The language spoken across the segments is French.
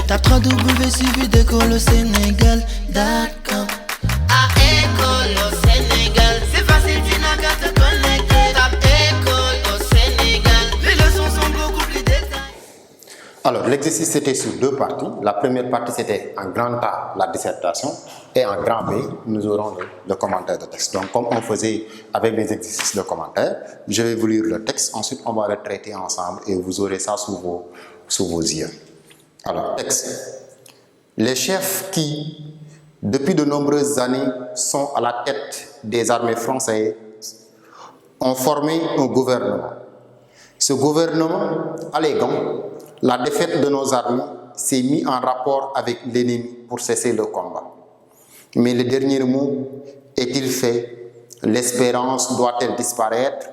Tape 3W suivi d'école au Sénégal. D'accord. À école au Sénégal, c'est facile, tu n'as qu'à te connecter. Tape école au Sénégal, les leçons sont beaucoup plus détaillées. Alors, l'exercice c'était sur deux parties. La première partie c'était en grand A, la dissertation, et en grand B, nous aurons le commentaire de texte. Donc, comme on faisait avec les exercices de commentaire, je vais vous lire le texte, ensuite on va le traiter ensemble et vous aurez ça sous vos yeux. Alors, texte. Les chefs qui, depuis de nombreuses années, sont à la tête des armées françaises, ont formé un gouvernement. Ce gouvernement, alléguant la défaite de nos armées, s'est mis en rapport avec l'ennemi pour cesser le combat. Mais le dernier mot est-il fait? L'espérance doit-elle disparaître?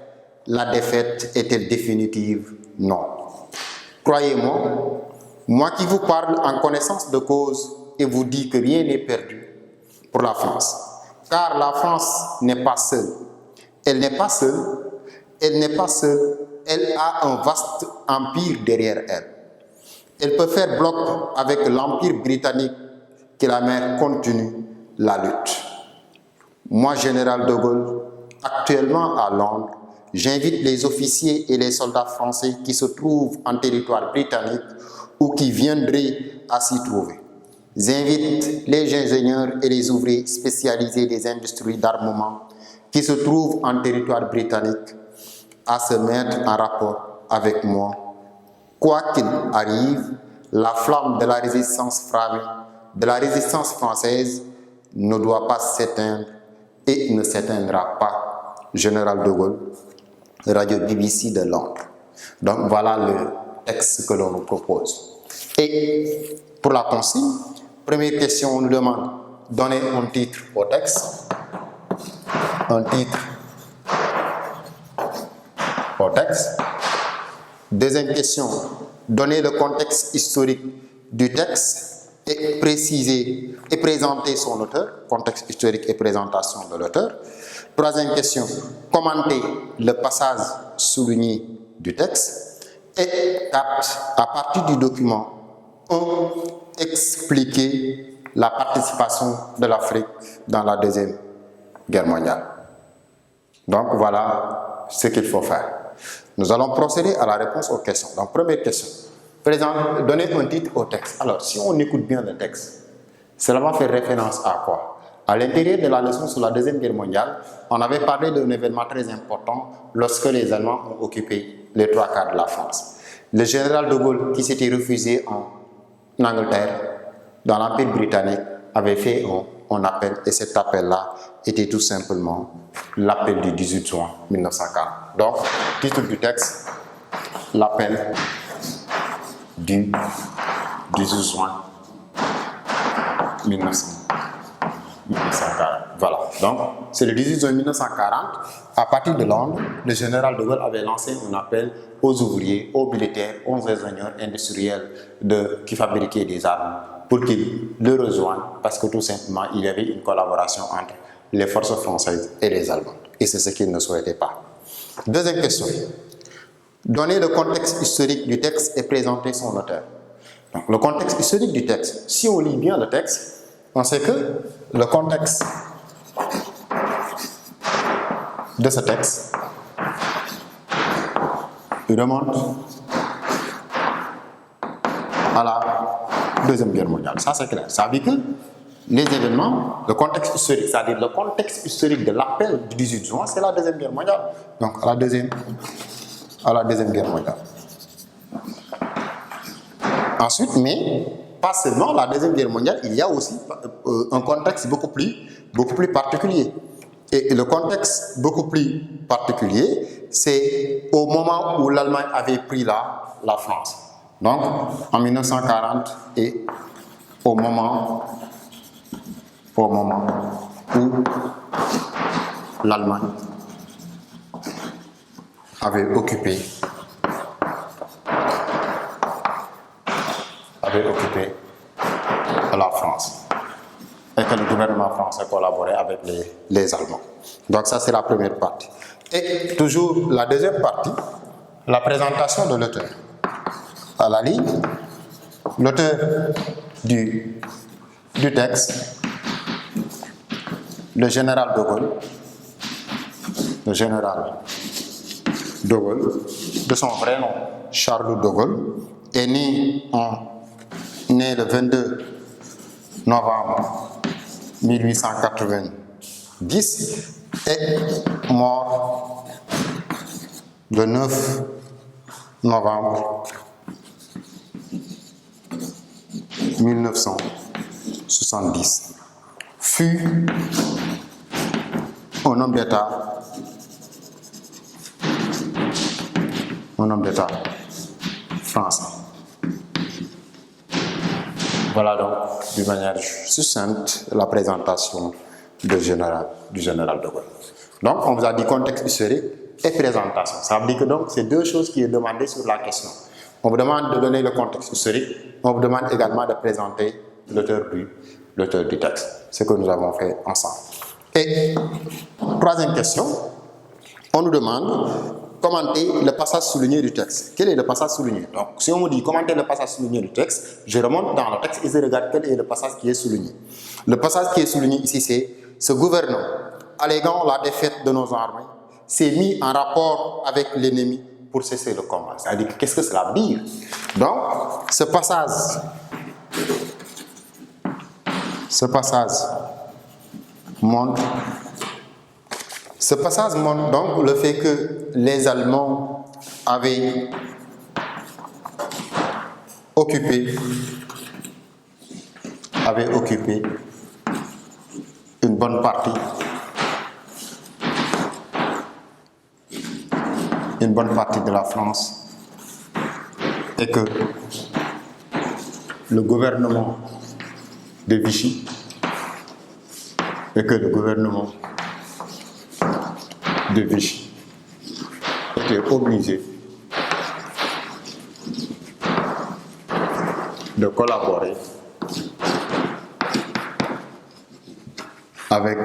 La défaite est-elle définitive? Non. Croyez-moi, moi qui vous parle en connaissance de cause et vous dis que rien n'est perdu pour la France. Car la France n'est pas seule. Elle n'est pas seule. Elle n'est pas seule. Elle a un vaste empire derrière elle. Elle peut faire bloc avec l'empire britannique qui la met continue la lutte. Moi, général de Gaulle, actuellement à Londres, j'invite les officiers et les soldats français qui se trouvent en territoire britannique ou qui viendraient à s'y trouver. J'invite les ingénieurs et les ouvriers spécialisés des industries d'armement qui se trouvent en territoire britannique à se mettre en rapport avec moi. Quoi qu'il arrive, la flamme de la résistance française ne doit pas s'éteindre et ne s'éteindra pas. Général de Gaulle, Radio BBC de Londres. Donc voilà le texte que l'on nous propose. Et pour la consigne, première question, on nous demande de donner un titre au texte. Un titre au texte. Deuxième question, donner le contexte historique du texte et préciser et présenter son auteur, contexte historique et présentation de l'auteur. Troisième question, commenter le passage souligné du texte. Et 4, à partir du document 1, expliquer la participation de l'Afrique dans la Deuxième Guerre mondiale. Donc voilà ce qu'il faut faire. Nous allons procéder à la réponse aux questions. Donc, première question. Donner un titre au texte. Alors, si on écoute bien le texte, cela va faire référence à quoi? À l'intérieur de la leçon sur la Deuxième Guerre mondiale, on avait parlé d'un événement très important lorsque les Allemands ont occupé les 3/4 de la France. Le général de Gaulle, qui s'était refusé en Angleterre, dans l'Empire britannique, avait fait un appel, et cet appel-là était tout simplement l'appel du 18 juin 1940. Donc, titre du texte, l'appel du 18 juin 1940. Voilà, donc c'est le 18 juin 1940, à partir de Londres, le général de Gaulle avait lancé un appel aux ouvriers, aux militaires, aux ingénieurs industriels qui fabriquaient des armes pour qu'ils le rejoignent, parce que tout simplement il y avait une collaboration entre les forces françaises et les Allemandes, et c'est ce qu'ils ne souhaitaient pas. Deuxième question, donner le contexte historique du texte et présenter son auteur. Donc, le contexte historique du texte, si on lit bien le texte, on sait que le contexte de ce texte remonte à la Deuxième Guerre mondiale. Ça c'est clair. Ça veut dire que les événements, le contexte historique, c'est-à-dire le contexte historique de l'appel du 18 juin, c'est la Deuxième Guerre mondiale. Donc à la Deuxième Guerre mondiale. Ensuite, mais pas seulement la Deuxième Guerre mondiale, il y a aussi un contexte beaucoup plus particulier. Et le contexte beaucoup plus particulier, c'est au moment où l'Allemagne avait pris la France. Donc, en 1940 et au moment où l'Allemagne avait occupé la France et que le gouvernement français collaborait avec les Allemands. Donc ça c'est la première partie. Et toujours la deuxième partie, la présentation de l'auteur. À la ligne l'auteur du texte, le général de Gaulle, de son vrai nom, Charles de Gaulle, est né le 22 novembre 1890 et mort le 9 novembre 1970. Fut un homme d'État français. Voilà donc, d'une manière succincte, la présentation du général de Gaulle. Donc, on vous a dit contexte historique et présentation. Ça veut dire que donc, c'est deux choses qui sont demandées sur la question. On vous demande de donner le contexte historique, on vous demande également de présenter l'auteur du texte, ce que nous avons fait ensemble. Et troisième question, on nous demande commenter le passage souligné du texte. Quel est le passage souligné? Donc, si on me dit commenter le passage souligné du texte, je remonte dans le texte et je regarde quel est le passage qui est souligné. Le passage qui est souligné ici, c'est ce gouvernement, alléguant la défaite de nos armées, s'est mis en rapport avec l'ennemi pour cesser le combat. C'est-à-dire, qu'est-ce que cela veut dire? Donc, ce passage montre donc le fait que les Allemands avaient occupé une bonne partie de la France et que le gouvernement de Vichy était obligé de collaborer avec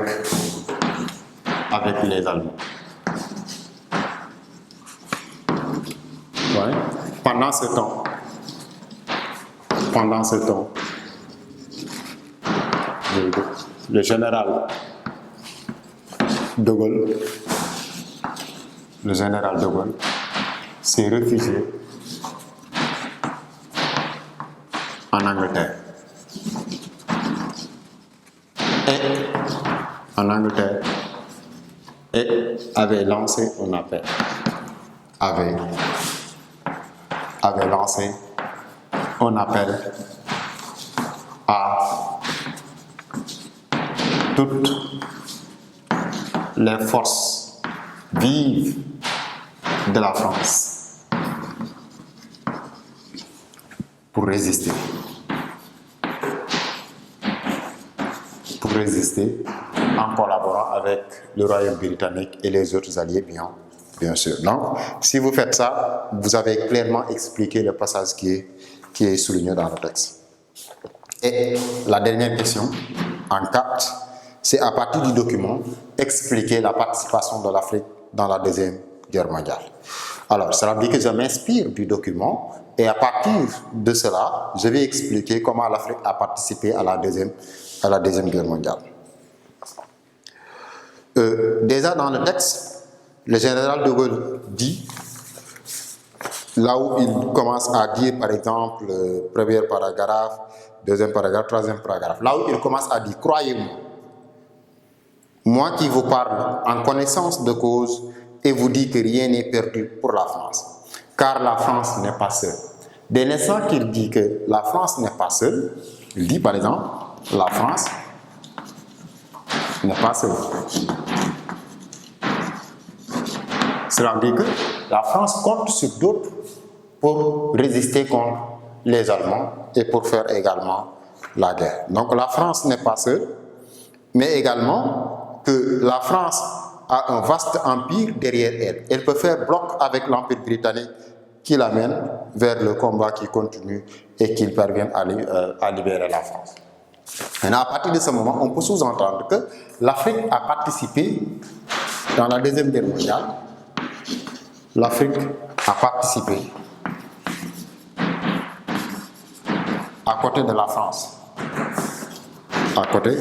les Allemands. Ouais. Pendant ce temps, le général de Gaulle s'est réfugié en Angleterre. Et avait lancé un appel. À toutes les forces vives de la France pour résister en collaborant avec le Royaume britannique et les autres alliés, bien sûr. Donc, si vous faites ça, vous avez clairement expliqué le passage qui est souligné dans le texte. Et la dernière question, en 4, c'est à partir du document, expliquer la participation de l'Afrique dans la Deuxième Guerre mondiale. Alors, cela veut dire que je m'inspire du document et à partir de cela, je vais expliquer comment l'Afrique a participé à la Deuxième Guerre mondiale. Déjà dans le texte, le général de Gaulle dit, là où il commence à dire, par exemple, le premier paragraphe, deuxième paragraphe, troisième paragraphe, là où il commence à dire, croyez-moi, moi qui vous parle en connaissance de cause et vous dis que rien n'est perdu pour la France, car la France n'est pas seule. Dès l'instant qu'il dit que la France n'est pas seule, il dit par exemple, la France n'est pas seule. Cela veut dire que la France compte sur d'autres pour résister contre les Allemands et pour faire également la guerre. Donc la France n'est pas seule, mais également que la France a un vaste empire derrière elle. Elle peut faire bloc avec l'empire britannique qui l'amène vers le combat qui continue et qu'il parvienne à libérer la France. Maintenant, à partir de ce moment, on peut sous-entendre que l'Afrique a participé dans la Deuxième Guerre mondiale. L'Afrique a participé à côté de la France. À côté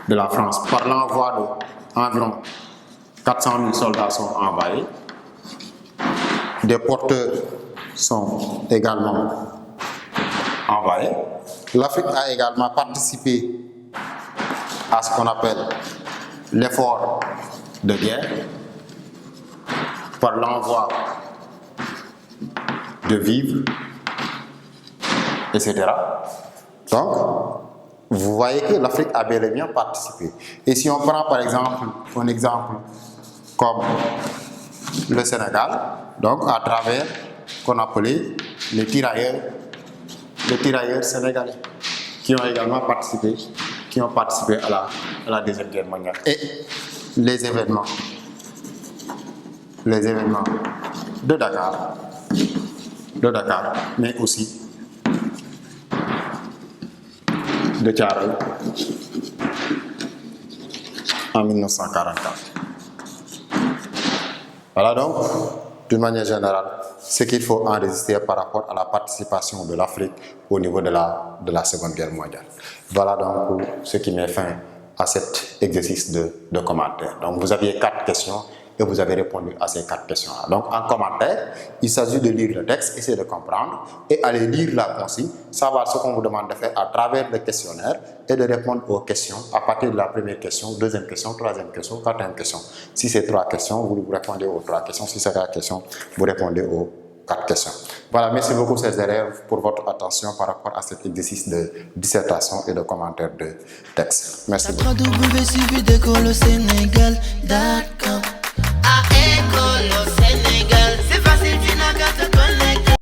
de la France, par l'envoi d'environ 400 000 soldats sont envoyés. Des porteurs sont également envoyés. L'Afrique a également participé à ce qu'on appelle l'effort de guerre par l'envoi de vivres, etc. Donc, vous voyez que l'Afrique a bel et bien participé. Et si on prend par exemple un exemple comme le Sénégal, donc à travers ce qu'on appelait les tirailleurs sénégalais, qui ont également participé, à la Deuxième Guerre mondiale. Et les événements de Dakar, mais aussi de Thiaroye en 1944. Voilà donc, d'une manière générale, ce qu'il faut enregistrer par rapport à la participation de l'Afrique au niveau de la Seconde Guerre mondiale. Voilà donc ce qui met fin à cet exercice de commentaire. Donc vous aviez 4 questions et vous avez répondu à ces 4 questions-là. Donc en commentaire, il s'agit de lire le texte, essayer de comprendre et aller lire la consigne, savoir ce qu'on vous demande de faire à travers le questionnaire et de répondre aux questions à partir de la première question, deuxième question, troisième question, quatrième question. Si c'est 3 questions, vous répondez aux 3 questions. Si c'est 4 questions, vous répondez aux 4 questions. Voilà, merci beaucoup chers élèves pour votre attention par rapport à cet exercice de dissertation et de commentaire de texte. Merci beaucoup. www.suividecolosénégal.com. À École au Sénégal.